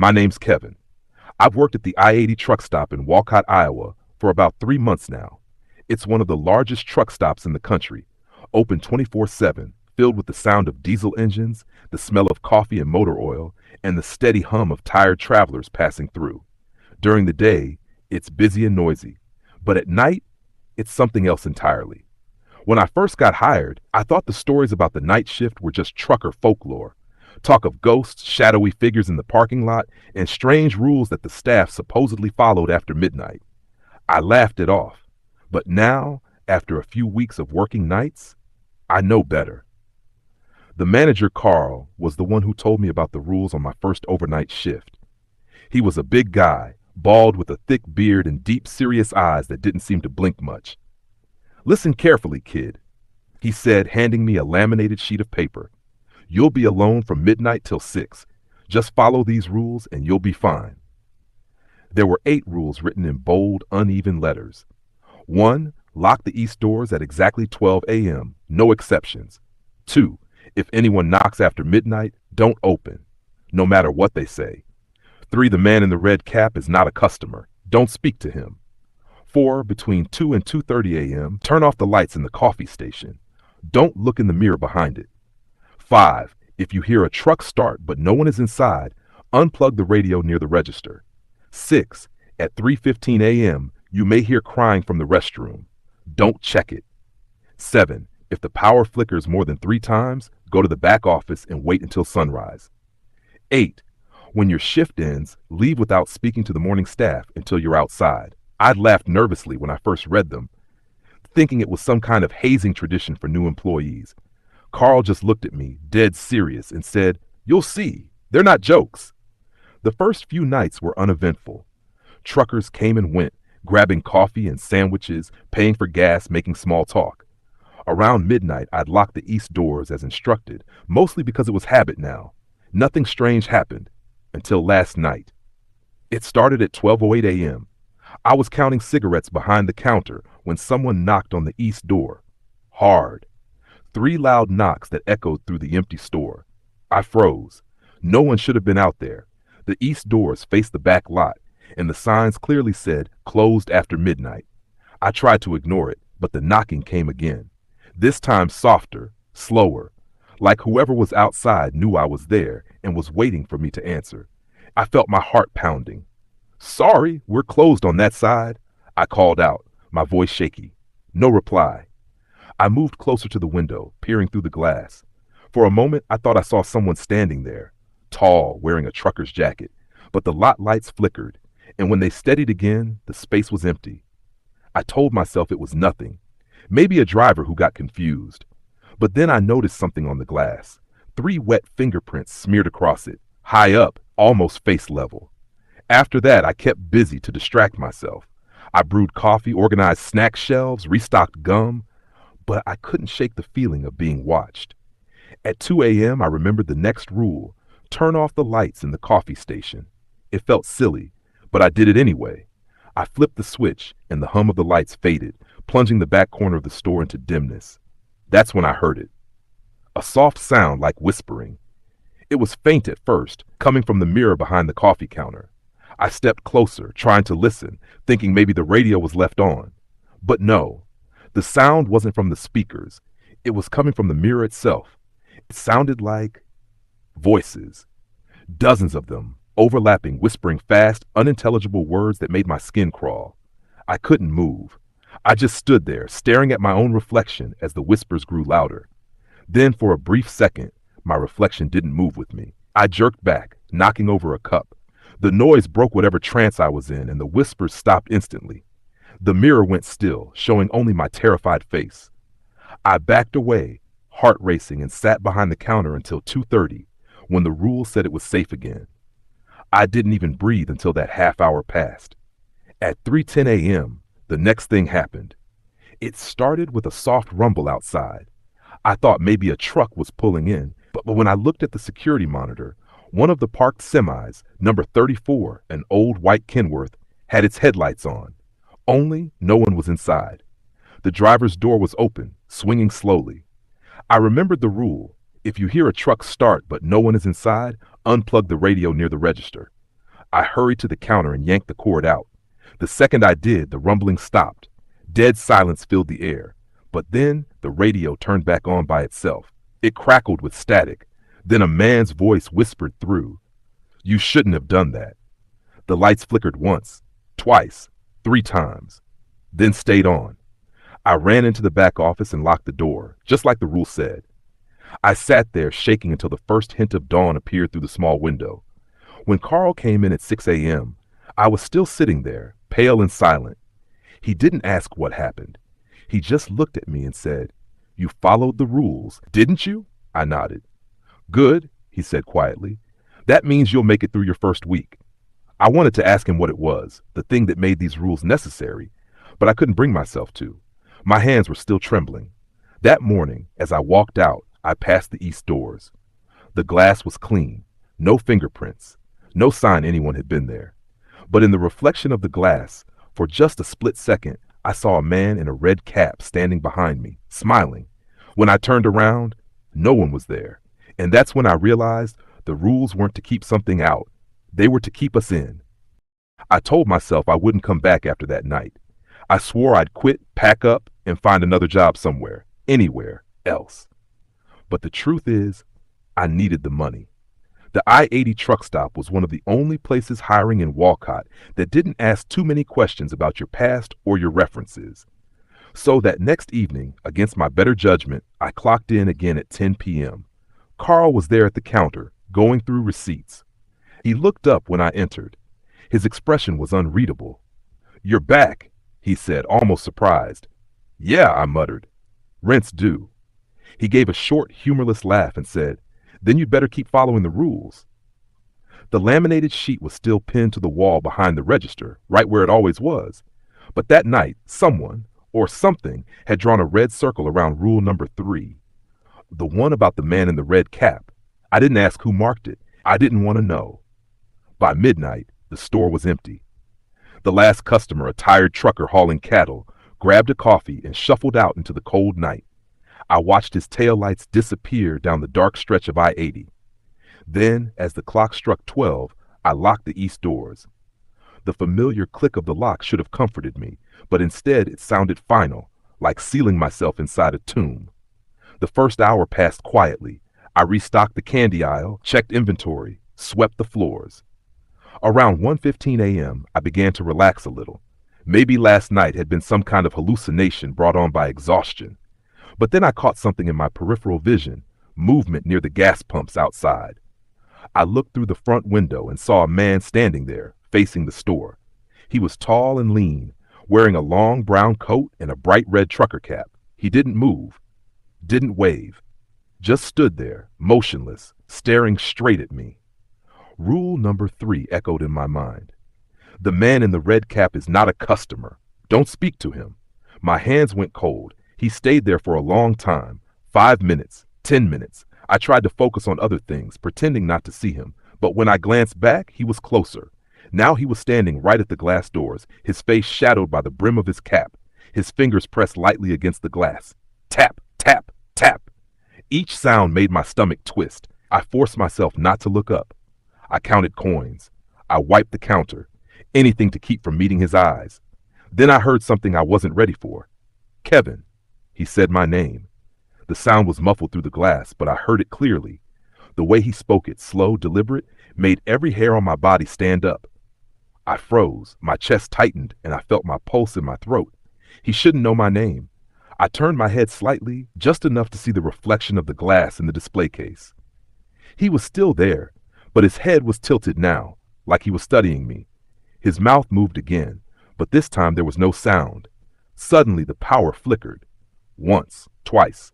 My name's Kevin. I've worked at the I-80 truck stop in Walcott, Iowa for about 3 months now. It's one of the largest truck stops in the country, open 24/7, filled with the sound of diesel engines, the smell of coffee and motor oil, and the steady hum of tired travelers passing through. During the day, it's busy and noisy, but at night, it's something else entirely. When I first got hired, I thought the stories about the night shift were just trucker folklore. Talk of ghosts, shadowy figures in the parking lot, and strange rules that the staff supposedly followed after midnight. I laughed it off. But now, after a few weeks of working nights, I know better. The manager, Carl, was the one who told me about the rules on my first overnight shift. He was a big guy, bald with a thick beard and deep, serious eyes that didn't seem to blink much. "Listen carefully, kid," he said, handing me a laminated sheet of paper. "You'll be alone from midnight till 6. Just follow these rules and you'll be fine." There were 8 rules written in bold, uneven letters. 1. Lock the east doors at exactly 12 a.m., no exceptions. 2. If anyone knocks after midnight, don't open, no matter what they say. 3. The man in the red cap is not a customer. Don't speak to him. 4. Between 2 and 2:30 a.m., turn off the lights in the coffee station. Don't look in the mirror behind it. 5. If you hear a truck start but no one is inside, unplug the radio near the register. 6. At 3:15 a.m., you may hear crying from the restroom. Don't check it. 7. If the power flickers more than 3 times, go to the back office and wait until sunrise. 8. When your shift ends, leave without speaking to the morning staff until you're outside. I'd laughed nervously when I first read them, thinking it was some kind of hazing tradition for new employees. Carl just looked at me, dead serious, and said, "You'll see. They're not jokes." The first few nights were uneventful. Truckers came and went, grabbing coffee and sandwiches, paying for gas, making small talk. Around midnight, I'd lock the east doors as instructed, mostly because it was habit now. Nothing strange happened until last night. It started at 12:08 a.m. I was counting cigarettes behind the counter when someone knocked on the east door. Hard. 3 loud knocks that echoed through the empty store. I froze. No one should have been out there. The east doors faced the back lot, and the signs clearly said, "Closed after midnight." I tried to ignore it, but the knocking came again. This time softer, slower, like whoever was outside knew I was there and was waiting for me to answer. I felt my heart pounding. "Sorry, we're closed on that side," I called out, my voice shaky. No reply. I moved closer to the window, peering through the glass. For a moment, I thought I saw someone standing there, tall, wearing a trucker's jacket, but the lot lights flickered, and when they steadied again, the space was empty. I told myself it was nothing, maybe a driver who got confused. But then I noticed something on the glass, 3 wet fingerprints smeared across it, high up, almost face level. After that, I kept busy to distract myself. I brewed coffee, organized snack shelves, restocked gum, but I couldn't shake the feeling of being watched. At 2 a.m., I remembered the next rule: turn off the lights in the coffee station. It felt silly, but I did it anyway. I flipped the switch, and the hum of the lights faded, plunging the back corner of the store into dimness. That's when I heard it. A soft sound like whispering. It was faint at first, coming from the mirror behind the coffee counter. I stepped closer, trying to listen, thinking maybe the radio was left on. But no, the sound wasn't from the speakers. It was coming from the mirror itself. It sounded like voices. Dozens of them, overlapping, whispering fast, unintelligible words that made my skin crawl. I couldn't move. I just stood there, staring at my own reflection as the whispers grew louder. Then, for a brief second, my reflection didn't move with me. I jerked back, knocking over a cup. The noise broke whatever trance I was in, and the whispers stopped instantly. The mirror went still, showing only my terrified face. I backed away, heart racing, and sat behind the counter until 2:30, when the rule said it was safe again. I didn't even breathe until that half hour passed. At 3:10 a.m., the next thing happened. It started with a soft rumble outside. I thought maybe a truck was pulling in, but when I looked at the security monitor, one of the parked semis, number 34, an old white Kenworth, had its headlights on. Only no one was inside. The driver's door was open, swinging slowly. I remembered the rule: if you hear a truck start but no one is inside, unplug the radio near the register. I hurried to the counter and yanked the cord out. The second I did, the rumbling stopped. Dead silence filled the air. But then the radio turned back on by itself. It crackled with static. Then a man's voice whispered through, "You shouldn't have done that." The lights flickered once, twice, 3 times, then stayed on. I ran into the back office and locked the door, just like the rule said. I sat there shaking until the first hint of dawn appeared through the small window. When Carl came in at 6 a.m., I was still sitting there, pale and silent. He didn't ask what happened. He just looked at me and said, "You followed the rules, didn't you?" I nodded. "Good," he said quietly. "That means you'll make it through your first week." I wanted to ask him what it was, the thing that made these rules necessary, but I couldn't bring myself to. My hands were still trembling. That morning, as I walked out, I passed the east doors. The glass was clean, no fingerprints, no sign anyone had been there. But in the reflection of the glass, for just a split second, I saw a man in a red cap standing behind me, smiling. When I turned around, no one was there. And that's when I realized the rules weren't to keep something out. They were to keep us in. I told myself I wouldn't come back after that night. I swore I'd quit, pack up, and find another job somewhere, anywhere else. But the truth is, I needed the money. The I-80 truck stop was one of the only places hiring in Walcott that didn't ask too many questions about your past or your references. So that next evening, against my better judgment, I clocked in again at 10 p.m. Carl was there at the counter, going through receipts. He looked up when I entered. His expression was unreadable. "You're back," he said, almost surprised. "Yeah," I muttered. "Rent's due." He gave a short, humorless laugh and said, "Then you'd better keep following the rules." The laminated sheet was still pinned to the wall behind the register, right where it always was. But that night, someone, or something, had drawn a red circle around rule number 3. The one about the man in the red cap. I didn't ask who marked it. I didn't want to know. By midnight, the store was empty. The last customer, a tired trucker hauling cattle, grabbed a coffee and shuffled out into the cold night. I watched his taillights disappear down the dark stretch of I-80. Then, as the clock struck 12, I locked the east doors. The familiar click of the lock should have comforted me, but instead it sounded final, like sealing myself inside a tomb. The first hour passed quietly. I restocked the candy aisle, checked inventory, swept the floors. Around 1:15 a.m., I began to relax a little. Maybe last night had been some kind of hallucination brought on by exhaustion. But then I caught something in my peripheral vision, movement near the gas pumps outside. I looked through the front window and saw a man standing there, facing the store. He was tall and lean, wearing a long brown coat and a bright red trucker cap. He didn't move, didn't wave, just stood there, motionless, staring straight at me. Rule number 3 echoed in my mind. The man in the red cap is not a customer. Don't speak to him. My hands went cold. He stayed there for a long time, 5 minutes, 10 minutes. I tried to focus on other things, pretending not to see him, but when I glanced back, he was closer. Now he was standing right at the glass doors, his face shadowed by the brim of his cap, his fingers pressed lightly against the glass. Tap, tap, tap. Each sound made my stomach twist. I forced myself not to look up. I counted coins. I wiped the counter, anything to keep from meeting his eyes. Then I heard something I wasn't ready for. "Kevin." He said my name. The sound was muffled through the glass, but I heard it clearly. The way he spoke it, slow, deliberate, made every hair on my body stand up. I froze, my chest tightened, and I felt my pulse in my throat. He shouldn't know my name. I turned my head slightly, just enough to see the reflection of the glass in the display case. He was still there, but his head was tilted now, like he was studying me. His mouth moved again, but this time there was no sound. Suddenly the power flickered. Once, twice.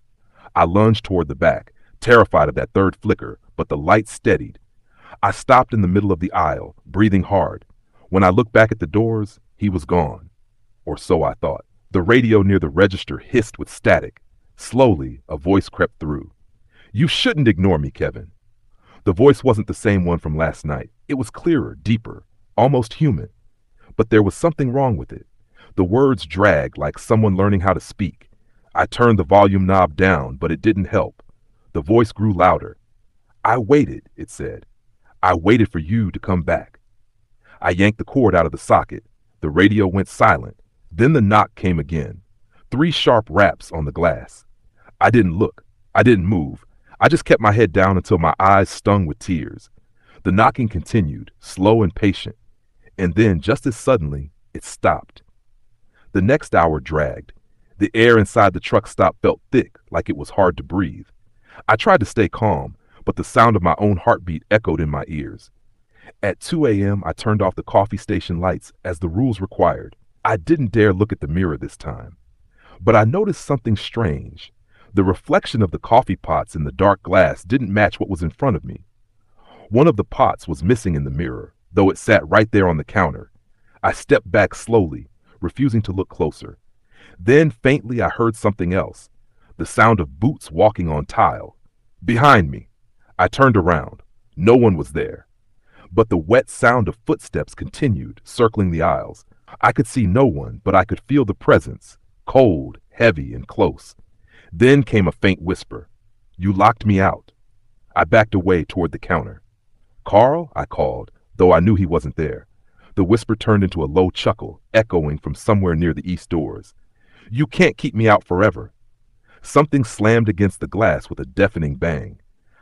I lunged toward the back, terrified of that third flicker, but the light steadied. I stopped in the middle of the aisle, breathing hard. When I looked back at the doors, he was gone. Or so I thought. The radio near the register hissed with static. Slowly, a voice crept through. "You shouldn't ignore me, Kevin." The voice wasn't the same one from last night. It was clearer, deeper, almost human. But there was something wrong with it. The words dragged like someone learning how to speak. I turned the volume knob down, but it didn't help. The voice grew louder. "I waited," it said. "I waited for you to come back." I yanked the cord out of the socket. The radio went silent. Then the knock came again. 3 sharp raps on the glass. I didn't look. I didn't move. I just kept my head down until my eyes stung with tears. The knocking continued, slow and patient, and then, just as suddenly, it stopped. The next hour dragged. The air inside the truck stop felt thick, like it was hard to breathe. I tried to stay calm, but the sound of my own heartbeat echoed in my ears. At 2 a.m., I turned off the coffee station lights as the rules required. I didn't dare look at the mirror this time. But I noticed something strange. The reflection of the coffee pots in the dark glass didn't match what was in front of me. One of the pots was missing in the mirror, though it sat right there on the counter. I stepped back slowly, refusing to look closer. Then faintly I heard something else, the sound of boots walking on tile. Behind me. I turned around. No one was there. But the wet sound of footsteps continued, circling the aisles. I could see no one, but I could feel the presence, cold, heavy, and close. Then came a faint whisper. "You locked me out." I backed away toward the counter. "Carl," I called, though I knew he wasn't there. The whisper turned into a low chuckle, echoing from somewhere near the east doors. "You can't keep me out forever." Something slammed against the glass with a deafening bang.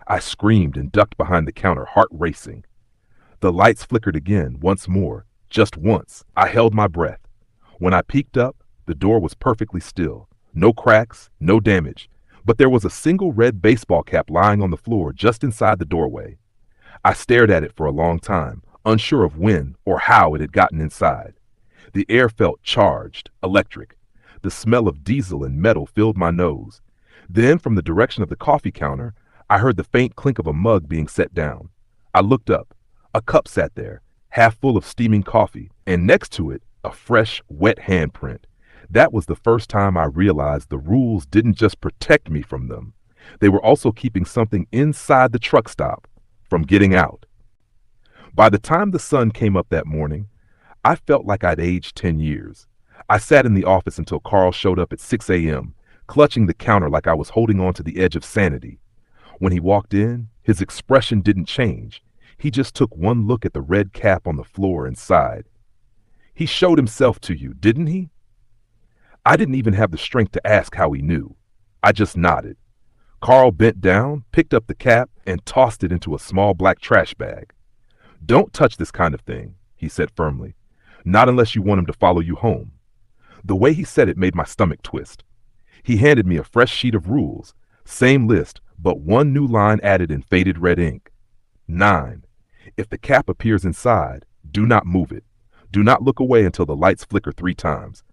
I screamed and ducked behind the counter, heart racing. The lights flickered again, once more, just once. I held my breath. When I peeked up, the door was perfectly still. No cracks, no damage, but there was a single red baseball cap lying on the floor just inside the doorway. I stared at it for a long time, unsure of when or how it had gotten inside. The air felt charged, electric. The smell of diesel and metal filled my nose. Then, from the direction of the coffee counter, I heard the faint clink of a mug being set down. I looked up. A cup sat there, half full of steaming coffee, and next to it, a fresh, wet handprint. That was the first time I realized the rules didn't just protect me from them. They were also keeping something inside the truck stop from getting out. By the time the sun came up that morning, I felt like I'd aged 10 years. I sat in the office until Carl showed up at 6 a.m., clutching the counter like I was holding on to the edge of sanity. When he walked in, his expression didn't change. He just took one look at the red cap on the floor and sighed. "He showed himself to you, didn't he?" I didn't even have the strength to ask how he knew. I just nodded. Carl bent down, picked up the cap, and tossed it into a small black trash bag. "Don't touch this kind of thing," he said firmly. "Not unless you want him to follow you home." The way he said it made my stomach twist. He handed me a fresh sheet of rules, same list, but one new line added in faded red ink. 9. If the cap appears inside, do not move it. Do not look away until the lights flicker 3 times.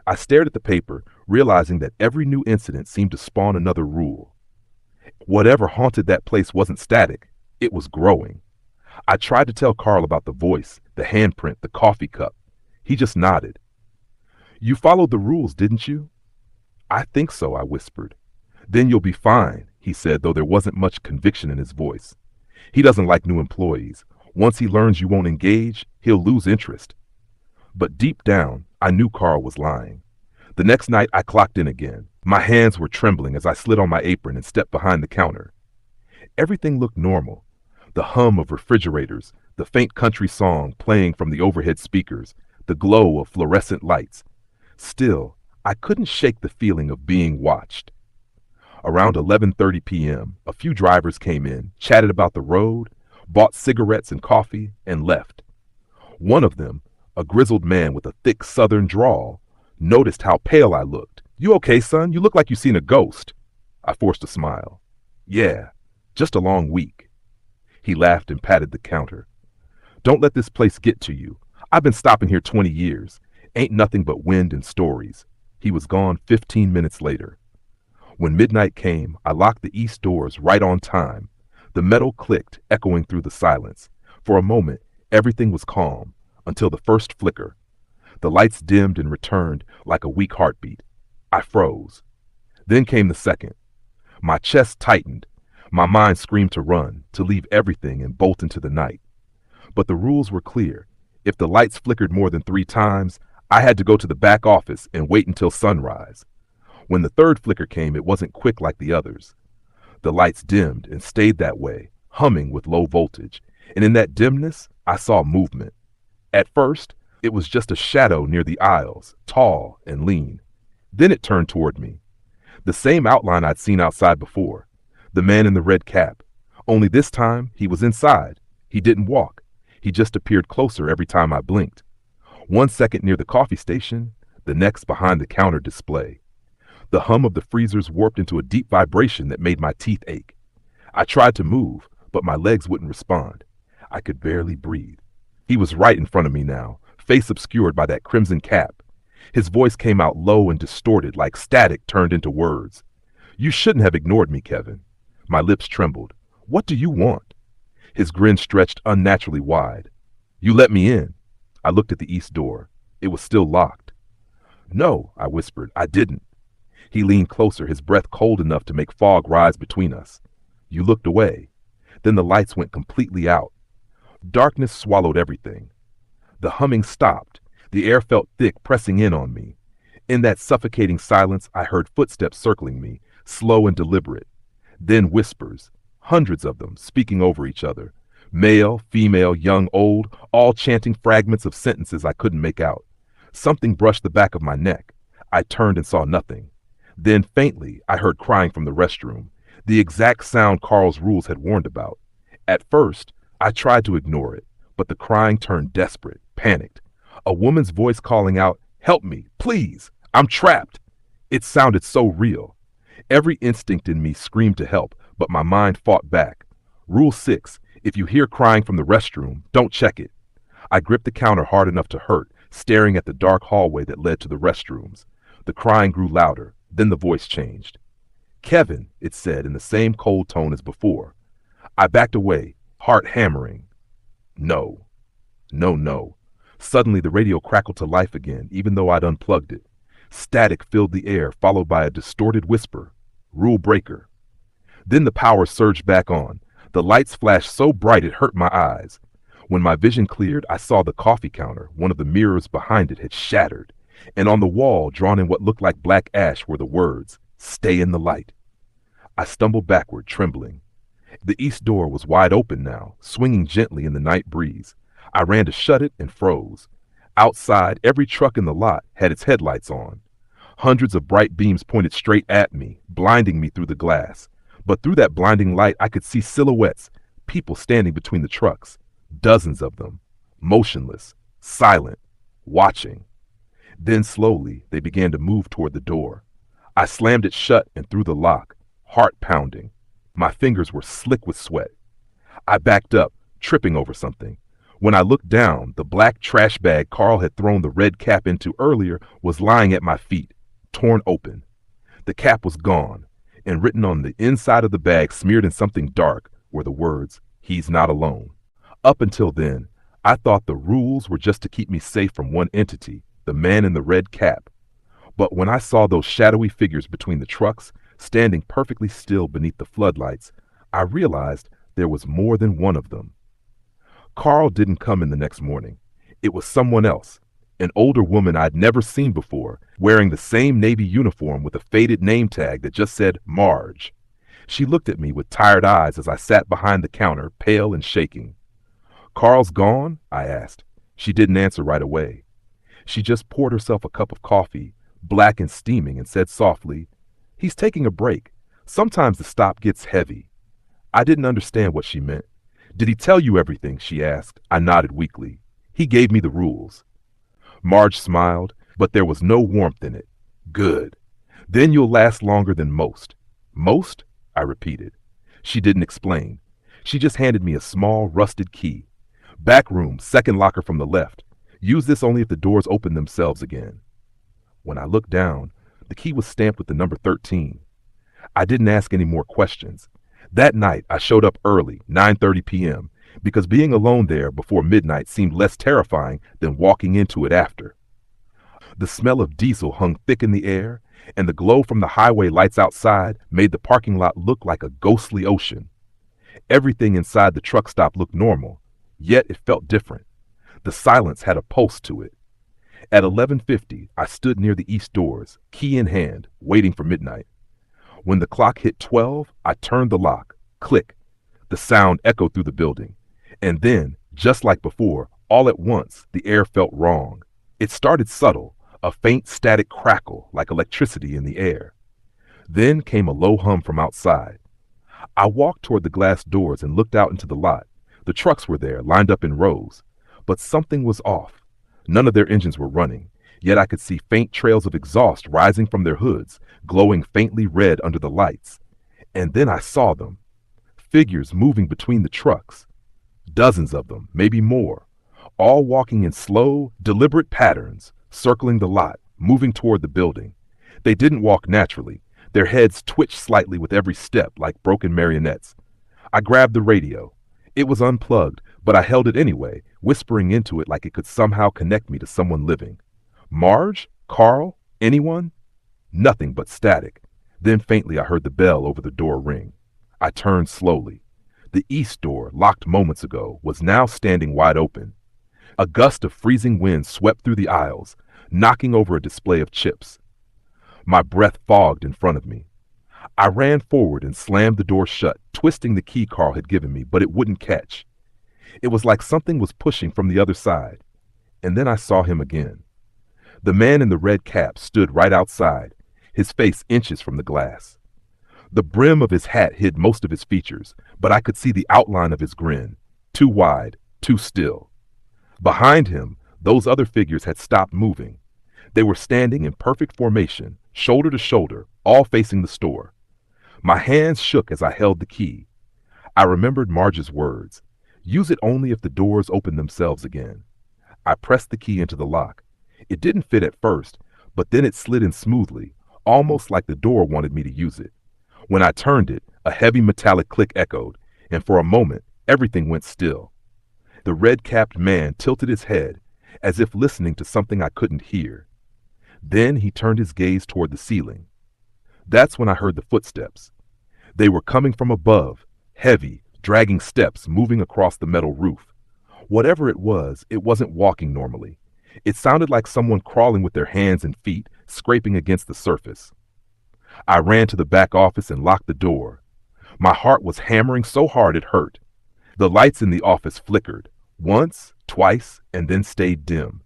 I stared at the paper, realizing that every new incident seemed to spawn another rule. Whatever haunted that place wasn't static, it was growing. I tried to tell Carl about the voice, the handprint, the coffee cup. He just nodded. "You followed the rules, didn't you?" "I think so," I whispered. "Then you'll be fine," he said, though there wasn't much conviction in his voice. "He doesn't like new employees. Once he learns you won't engage, he'll lose interest." But deep down, I knew Carl was lying. The next night, I clocked in again. My hands were trembling as I slid on my apron and stepped behind the counter. Everything looked normal. The hum of refrigerators, the faint country song playing from the overhead speakers, the glow of fluorescent lights. Still, I couldn't shake the feeling of being watched. Around 11:30 p.m., a few drivers came in, chatted about the road, bought cigarettes and coffee, and left. One of them, a grizzled man with a thick southern drawl, noticed how pale I looked. "You okay, son? You look like you've seen a ghost." I forced a smile. "Yeah, just a long week." He laughed and patted the counter. "Don't let this place get to you. I've been stopping here 20 years. Ain't nothing but wind and stories." He was gone 15 minutes later. When midnight came, I locked the east doors right on time. The metal clicked, echoing through the silence. For a moment, everything was calm, until the first flicker. The lights dimmed and returned like a weak heartbeat. I froze. Then came the second. My chest tightened. My mind screamed to run, to leave everything and bolt into the night. But the rules were clear. If the lights flickered more than 3 times, I had to go to the back office and wait until sunrise. When the third flicker came, it wasn't quick like the others. The lights dimmed and stayed that way, humming with low voltage, and in that dimness, I saw movement. At first, it was just a shadow near the aisles, tall and lean. Then it turned toward me. The same outline I'd seen outside before. The man in the red cap. Only this time, he was inside. He didn't walk. He just appeared closer every time I blinked. 1 second near the coffee station, the next behind the counter display. The hum of the freezers warped into a deep vibration that made my teeth ache. I tried to move, but my legs wouldn't respond. I could barely breathe. He was right in front of me now, face obscured by that crimson cap. His voice came out low and distorted, like static turned into words. "You shouldn't have ignored me, Kevin." My lips trembled. "What do you want?" His grin stretched unnaturally wide. "You let me in." I looked at the east door. It was still locked. "No," I whispered, "I didn't." He leaned closer, his breath cold enough to make fog rise between us. "You looked away." Then the lights went completely out. Darkness swallowed everything. The humming stopped. The air felt thick, pressing in on me. In that suffocating silence, I heard footsteps circling me, slow and deliberate. Then whispers, hundreds of them, speaking over each other. Male, female, young, old, all chanting fragments of sentences I couldn't make out. Something brushed the back of my neck. I turned and saw nothing. Then, faintly, I heard crying from the restroom, the exact sound Carl's rules had warned about. At first, I tried to ignore it, but the crying turned desperate, panicked. A woman's voice calling out, "Help me, please, I'm trapped." It sounded so real. Every instinct in me screamed to help, but my mind fought back. Rule 6, if you hear crying from the restroom, don't check it. I gripped the counter hard enough to hurt, staring at the dark hallway that led to the restrooms. The crying grew louder, then the voice changed. "Kevin," it said in the same cold tone as before. I backed away, heart hammering. No. No, no. Suddenly the radio crackled to life again, even though I'd unplugged it. Static filled the air, followed by a distorted whisper. "Rule breaker." Then the power surged back on. The lights flashed so bright it hurt my eyes. When my vision cleared, I saw the coffee counter. One of the mirrors behind it had shattered, and on the wall, drawn in what looked like black ash, were the words, "Stay in the light." I stumbled backward, trembling. The east door was wide open now, swinging gently in the night breeze. I ran to shut it and froze. Outside, every truck in the lot had its headlights on. Hundreds of bright beams pointed straight at me, blinding me through the glass. But through that blinding light, I could see silhouettes, people standing between the trucks, dozens of them, motionless, silent, watching. Then slowly, they began to move toward the door. I slammed it shut and threw the lock, heart pounding. My fingers were slick with sweat. I backed up, tripping over something. When I looked down, the black trash bag Carl had thrown the red cap into earlier was lying at my feet, torn open. The cap was gone, and written on the inside of the bag, smeared in something dark, were the words, "He's not alone." Up until then, I thought the rules were just to keep me safe from one entity, the man in the red cap. But when I saw those shadowy figures between the trucks, standing perfectly still beneath the floodlights, I realized there was more than one of them. Carl didn't come in the next morning. It was someone else, an older woman I'd never seen before, wearing the same Navy uniform with a faded name tag that just said Marge. She looked at me with tired eyes as I sat behind the counter, pale and shaking. "Carl's gone?" I asked. She didn't answer right away. She just poured herself a cup of coffee, black and steaming, and said softly, "He's taking a break. Sometimes the stop gets heavy." I didn't understand what she meant. "Did he tell you everything?" she asked. I nodded weakly. "He gave me the rules." Marge smiled, but there was no warmth in it. "Good. Then you'll last longer than most." "Most?" I repeated. She didn't explain. She just handed me a small, rusted key. "Back room, second locker from the left. Use this only if the doors open themselves again." When I looked down, the key was stamped with the number 13. I didn't ask any more questions. That night, I showed up early, 9:30 p.m., because being alone there before midnight seemed less terrifying than walking into it after. The smell of diesel hung thick in the air, and the glow from the highway lights outside made the parking lot look like a ghostly ocean. Everything inside the truck stop looked normal, yet it felt different. The silence had a pulse to it. At 11:50, I stood near the east doors, key in hand, waiting for midnight. When the clock hit 12, I turned the lock. Click. The sound echoed through the building. And then, just like before, All at once, the air felt wrong. It started subtle, a faint static crackle like electricity in the air. Then came a low hum from outside. I walked toward the glass doors and looked out into the lot. The trucks were there, lined up in rows. But something was off. None of their engines were running, yet I could see faint trails of exhaust rising from their hoods, glowing faintly red under the lights. And then I saw them. Figures moving between the trucks. Dozens of them, maybe more, all walking in slow, deliberate patterns, circling the lot, moving toward the building. They didn't walk naturally. Their heads twitched slightly with every step, like broken marionettes. I grabbed the radio. It was unplugged, but I held it anyway, whispering into it like it could somehow connect me to someone living. Marge? Carl? Anyone? Nothing but static. Then faintly I heard the bell over the door ring. I turned slowly. The east door, locked moments ago, was now standing wide open. A gust of freezing wind swept through the aisles, knocking over a display of chips. My breath fogged in front of me. I ran forward and slammed the door shut, twisting the key Carl had given me, but it wouldn't catch. It was like something was pushing from the other side. And then I saw him again. The man in the red cap stood right outside, his face inches from the glass. The brim of his hat hid most of his features, but I could see the outline of his grin, too wide, too still. Behind him, those other figures had stopped moving. They were standing in perfect formation, shoulder to shoulder, all facing the store. My hands shook as I held the key. I remembered Marge's words. Use it only if the doors open themselves again. I pressed the key into the lock. It didn't fit at first, but then it slid in smoothly, almost like the door wanted me to use it. When I turned it, a heavy metallic click echoed, and for a moment, everything went still. The red-capped man tilted his head, as if listening to something I couldn't hear. Then he turned his gaze toward the ceiling. That's when I heard the footsteps. They were coming from above, heavy, dragging steps moving across the metal roof. Whatever it wasn't walking normally. It sounded like someone crawling with their hands and feet, scraping against the surface. I ran to the back office and locked the door. My heart was hammering so hard it hurt. The lights in the office flickered, once, twice, and then stayed dim.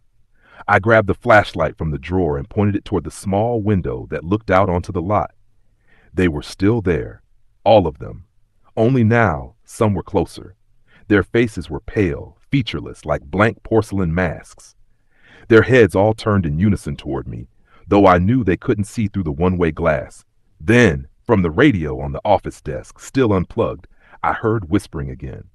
I grabbed the flashlight from the drawer and pointed it toward the small window that looked out onto the lot. They were still there, all of them. Only now, some were closer. Their faces were pale, featureless, like blank porcelain masks. Their heads all turned in unison toward me, though I knew they couldn't see through the one-way glass. Then, from the radio on the office desk, still unplugged, I heard whispering again.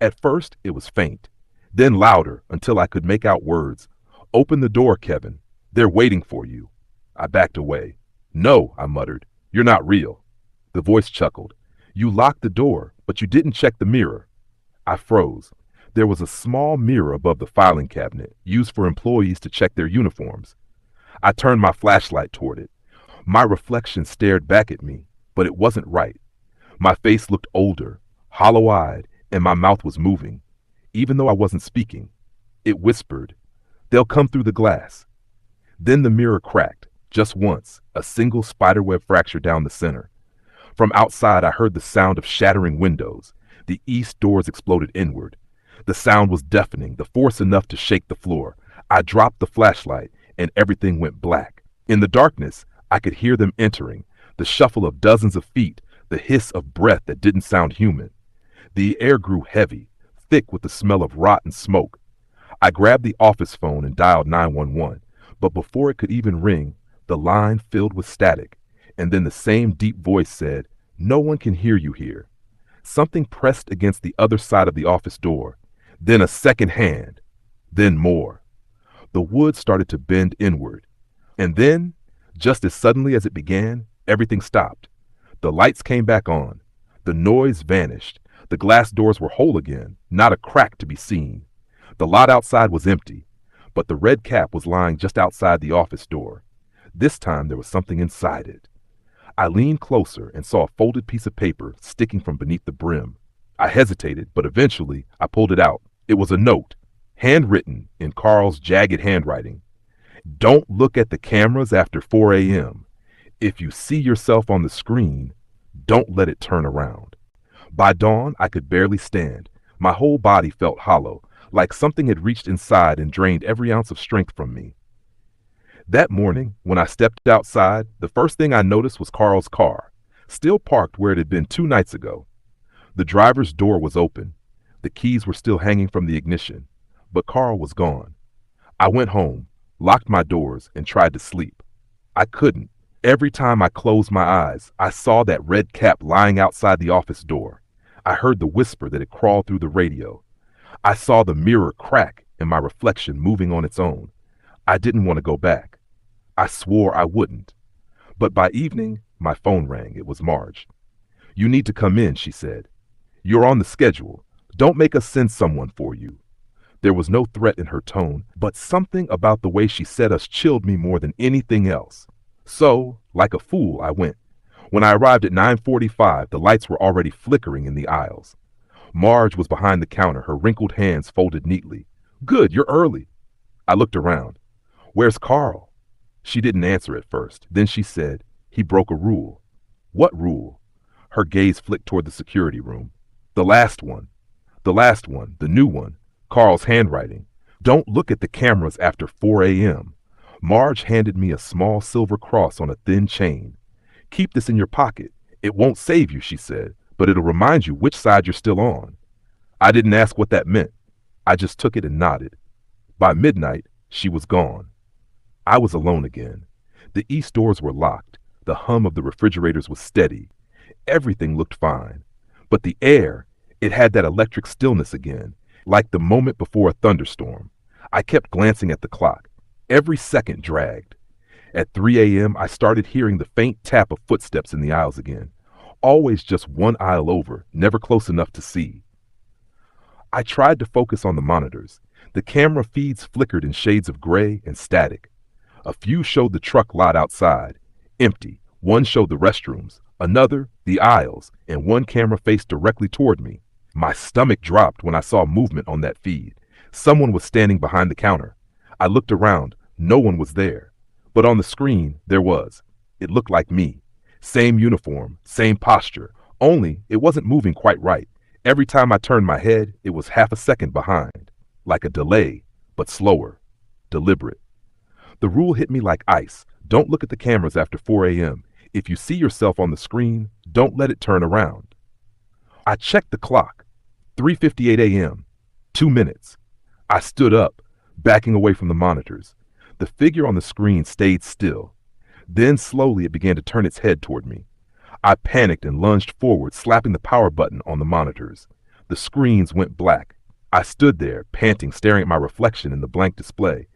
At first, it was faint, then louder until I could make out words. Open the door, Kevin. They're waiting for you. I backed away. No, I muttered. You're not real. The voice chuckled. You locked the door, but you didn't check the mirror. I froze. There was a small mirror above the filing cabinet, used for employees to check their uniforms. I turned my flashlight toward it. My reflection stared back at me, but it wasn't right. My face looked older, hollow-eyed, and my mouth was moving, even though I wasn't speaking. It whispered, "They'll come through the glass." Then the mirror cracked, just once, a single spiderweb fracture down the center. From outside, I heard the sound of shattering windows. The east doors exploded inward. The sound was deafening, the force enough to shake the floor. I dropped the flashlight, and everything went black. In the darkness, I could hear them entering, the shuffle of dozens of feet, the hiss of breath that didn't sound human. The air grew heavy, thick with the smell of rot and smoke. I grabbed the office phone and dialed 911, but before it could even ring, the line filled with static, and then the same deep voice said, "No one can hear you here." Something pressed against the other side of the office door, then a second hand, then more. The wood started to bend inward, and then, just as suddenly as it began, everything stopped. The lights came back on. The noise vanished. The glass doors were whole again, not a crack to be seen. The lot outside was empty, but the red cap was lying just outside the office door. This time there was something inside it. I leaned closer and saw a folded piece of paper sticking from beneath the brim. I hesitated, but eventually I pulled it out. It was a note, handwritten in Carl's jagged handwriting. Don't look at the cameras after 4 a.m. If you see yourself on the screen, don't let it turn around. By dawn, I could barely stand. My whole body felt hollow, like something had reached inside and drained every ounce of strength from me. That morning, when I stepped outside, the first thing I noticed was Carl's car, still parked where it had been 2 nights ago. The driver's door was open. The keys were still hanging from the ignition, but Carl was gone. I went home, locked my doors, and tried to sleep. I couldn't. Every time I closed my eyes, I saw that red cap lying outside the office door. I heard the whisper that had crawled through the radio. I saw the mirror crack and my reflection moving on its own. I didn't want to go back. I swore I wouldn't. But by evening, my phone rang. It was Marge. "You need to come in," she said. "You're on the schedule. Don't make us send someone for you." There was no threat in her tone, but something about the way she said us chilled me more than anything else. So, like a fool, I went. When I arrived at 9:45, the lights were already flickering in the aisles. Marge was behind the counter, her wrinkled hands folded neatly. "Good, you're early." I looked around. "Where's Carl?" She didn't answer at first. Then she said, "He broke a rule." "What rule?" Her gaze flicked toward the security room. "The last one. The new one. Carl's handwriting. Don't look at the cameras after 4 a.m. Marge handed me a small silver cross on a thin chain. "Keep this in your pocket. It won't save you," she said, "but it'll remind you which side you're still on." I didn't ask what that meant. I just took it and nodded. By midnight, she was gone. I was alone again. The east doors were locked. The hum of the refrigerators was steady. Everything looked fine. But the air, it had that electric stillness again, like the moment before a thunderstorm. I kept glancing at the clock. Every second dragged. At 3 a.m., I started hearing the faint tap of footsteps in the aisles again. Always just one aisle over, never close enough to see. I tried to focus on the monitors. The camera feeds flickered in shades of gray and static. A few showed the truck lot outside, empty. One showed the restrooms, another, the aisles, and one camera faced directly toward me. My stomach dropped when I saw movement on that feed. Someone was standing behind the counter. I looked around. No one was there. But on the screen, there was. It looked like me. Same uniform, same posture, only it wasn't moving quite right. Every time I turned my head, it was half a second behind. Like a delay, but slower, deliberate. The rule hit me like ice. Don't look at the cameras after 4 a.m. If you see yourself on the screen, don't let it turn around. I checked the clock. 3:58 a.m. 2 minutes. I stood up, backing away from the monitors. The figure on the screen stayed still. Then slowly it began to turn its head toward me. I panicked and lunged forward, slapping the power button on the monitors. The screens went black. I stood there, panting, staring at my reflection in the blank display.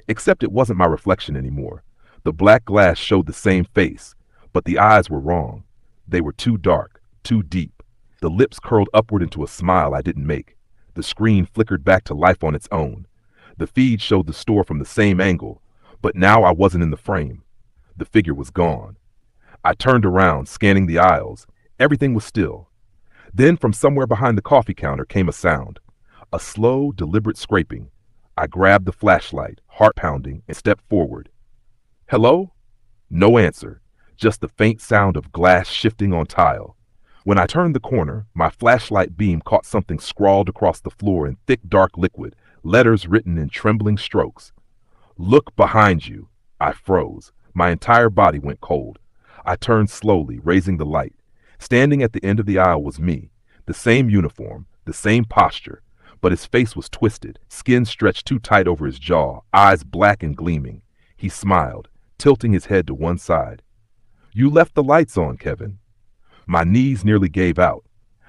Except it wasn't my reflection anymore. The black glass showed the same face, but the eyes were wrong. They were too dark, too deep. The lips curled upward into a smile I didn't make. The screen flickered back to life on its own. The feed showed the store from the same angle, but now I wasn't in the frame. The figure was gone. I turned around, scanning the aisles. Everything was still. Then from somewhere behind the coffee counter came a sound. A slow, deliberate scraping. I grabbed the flashlight, heart pounding, and stepped forward. "Hello?" No answer, just the faint sound of glass shifting on tile. When I turned the corner, my flashlight beam caught something scrawled across the floor in thick, dark liquid, letters written in trembling strokes. "Look behind you." I froze. My entire body went cold. I turned slowly, raising the light. Standing at the end of the aisle was me, the same uniform, the same posture, but his face was twisted, skin stretched too tight over his jaw, eyes black and gleaming. He smiled, tilting his head to one side. "You left the lights on, Kevin." My knees nearly gave out.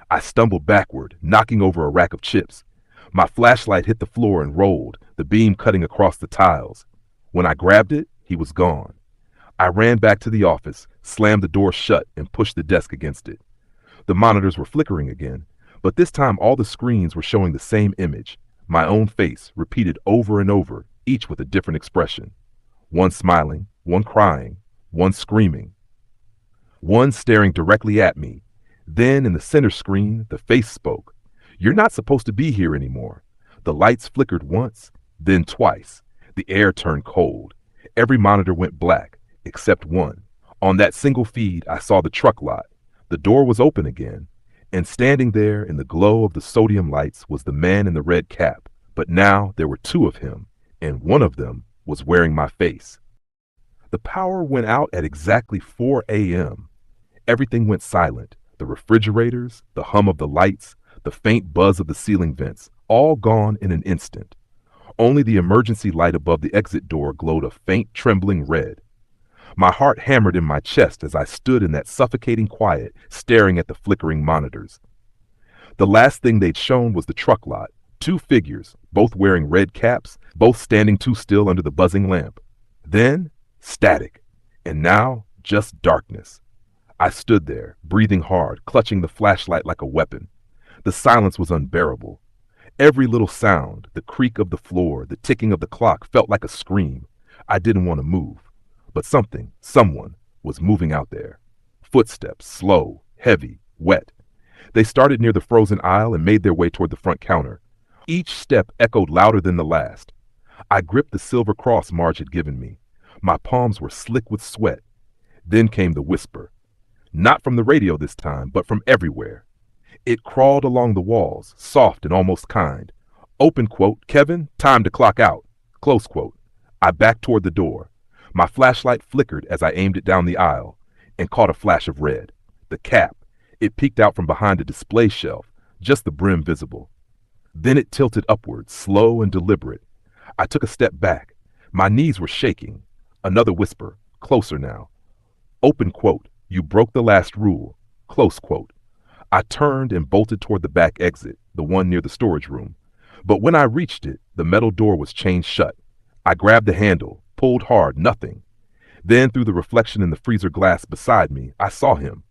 I stumbled backward, knocking over a rack of chips. My flashlight hit the floor and rolled, the beam cutting across the tiles. When I grabbed it, he was gone. I ran back to the office, slammed the door shut, and pushed the desk against it. The monitors were flickering again, but this time all the screens were showing the same image, my own face, repeated over and over, each with a different expression. One smiling, one crying, one screaming. One staring directly at me. Then in the center screen, the face spoke. "You're not supposed to be here anymore." The lights flickered once, then twice. The air turned cold. Every monitor went black, except one. On that single feed, I saw the truck lot. The door was open again, and standing there in the glow of the sodium lights was the man in the red cap, But now there were two of him, and one of them was wearing my face. The power went out at exactly 4 a.m. Everything went silent. The refrigerators, the hum of the lights, the faint buzz of the ceiling vents, all gone in an instant. Only the emergency light above the exit door glowed a faint, trembling red. My heart hammered in my chest as I stood in that suffocating quiet, staring at the flickering monitors. The last thing they'd shown was the truck lot. Two figures, both wearing red caps, both standing too still under the buzzing lamp. Then, static. And now, just darkness. I stood there, breathing hard, clutching the flashlight like a weapon. The silence was unbearable. Every little sound, the creak of the floor, the ticking of the clock, felt like a scream. I didn't want to move. But someone, was moving out there. Footsteps, slow, heavy, wet. They started near the frozen aisle and made their way toward the front counter. Each step echoed louder than the last. I gripped the silver cross Marge had given me. My palms were slick with sweat. Then came the whisper. Not from the radio this time, but from everywhere. It crawled along the walls, soft and almost kind. Open quote, Kevin, time to clock out. Close quote. I backed toward the door. My flashlight flickered as I aimed it down the aisle and caught a flash of red. The cap. It peeked out from behind a display shelf, just the brim visible. Then it tilted upward, slow and deliberate. I took a step back. My knees were shaking. Another whisper, closer now. Open quote, you broke the last rule. Close quote. I turned and bolted toward the back exit, the one near the storage room. But when I reached it, the metal door was chained shut. I grabbed the handle, pulled hard, nothing. Then through the reflection in the freezer glass beside me, I saw him.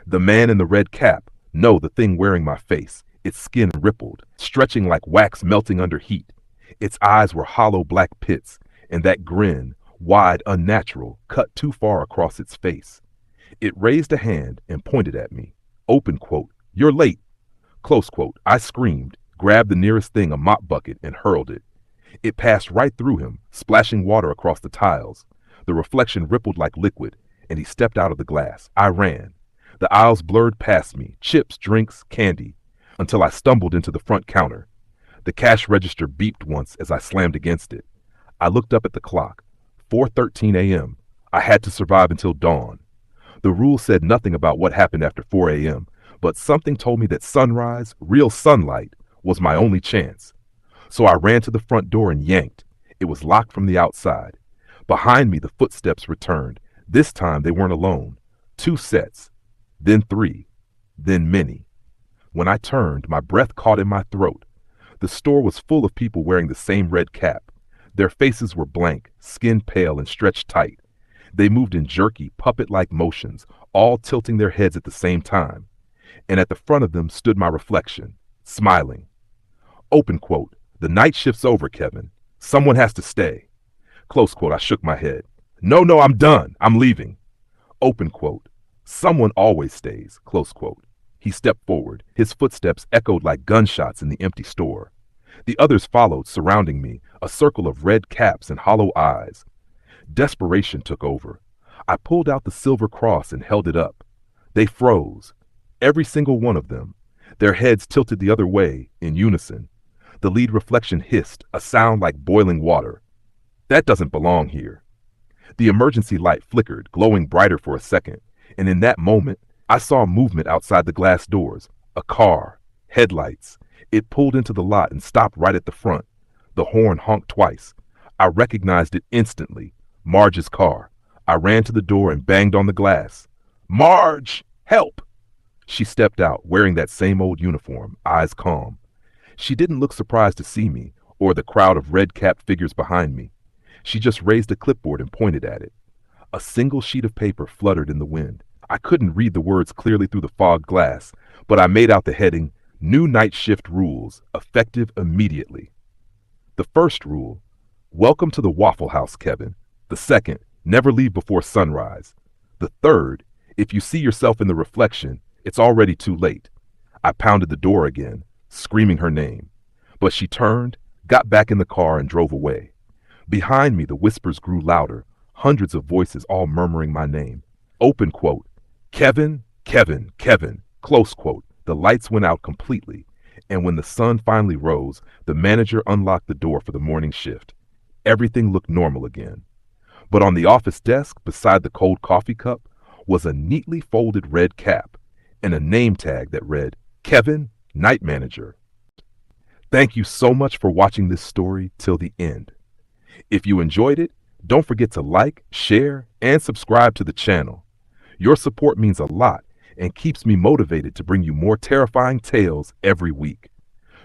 The man in the red cap, no, the thing wearing my face. Its skin rippled, stretching like wax melting under heat. Its eyes were hollow black pits, and that grin, wide, unnatural, cut too far across its face. It raised a hand and pointed at me. Open quote, you're late. Close quote, I screamed, grabbed the nearest thing, a mop bucket, and hurled it. It passed right through him, splashing water across the tiles. The reflection rippled like liquid, and he stepped out of the glass. I ran. The aisles blurred past me, chips, drinks, candy, until I stumbled into the front counter. The cash register beeped once as I slammed against it. I looked up at the clock. 4:13 a.m. I had to survive until dawn. The rule said nothing about what happened after 4 a.m., but something told me that sunrise, real sunlight, was my only chance. So I ran to the front door and yanked. It was locked from the outside. Behind me, the footsteps returned. This time they weren't alone. 2 sets, then 3, then many. When I turned, my breath caught in my throat. The store was full of people wearing the same red cap. Their faces were blank, skin pale and stretched tight. They moved in jerky, puppet-like motions, all tilting their heads at the same time. And at the front of them stood my reflection, smiling. Open quote, the night shift's over, Kevin. Someone has to stay. Close quote, I shook my head. No, I'm done. I'm leaving. Open quote, someone always stays. Close quote. He stepped forward. His footsteps echoed like gunshots in the empty store. The others followed, surrounding me, a circle of red caps and hollow eyes. Desperation took over. I pulled out the silver cross and held it up. They froze. Every single one of them. Their heads tilted the other way, in unison. The lead reflection hissed, a sound like boiling water. That doesn't belong here. The emergency light flickered, glowing brighter for a second, and in that moment, I saw movement outside the glass doors. A car. Headlights. It pulled into the lot and stopped right at the front. The horn honked twice. I recognized it instantly. Marge's car. I ran to the door and banged on the glass. Marge! Help! She stepped out, wearing that same old uniform, eyes calm. She didn't look surprised to see me, or the crowd of red-capped figures behind me. She just raised a clipboard and pointed at it. A single sheet of paper fluttered in the wind. I couldn't read the words clearly through the fogged glass, but I made out the heading, New Night Shift Rules, effective immediately. The first rule, welcome to the Waffle House, Kevin. The second, never leave before sunrise. The third, if you see yourself in the reflection, it's already too late. I pounded the door again, screaming her name. But she turned, got back in the car, and drove away. Behind me, the whispers grew louder, hundreds of voices all murmuring my name. Open quote, Kevin, Kevin, Kevin, close quote. The lights went out completely, And when the sun finally rose, the manager unlocked the door for the morning shift. Everything looked normal again. But on the office desk, beside the cold coffee cup, was a neatly folded red cap and a name tag that read, Kevin, Night Manager. Thank you so much for watching this story till the end. If you enjoyed it, don't forget to like, share, and subscribe to the channel. Your support means a lot and keeps me motivated to bring you more terrifying tales every week.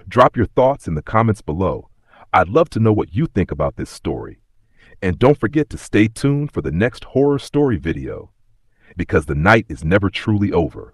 Drop your thoughts in the comments below. I'd love to know what you think about this story. And don't forget to stay tuned for the next horror story video, because the night is never truly over.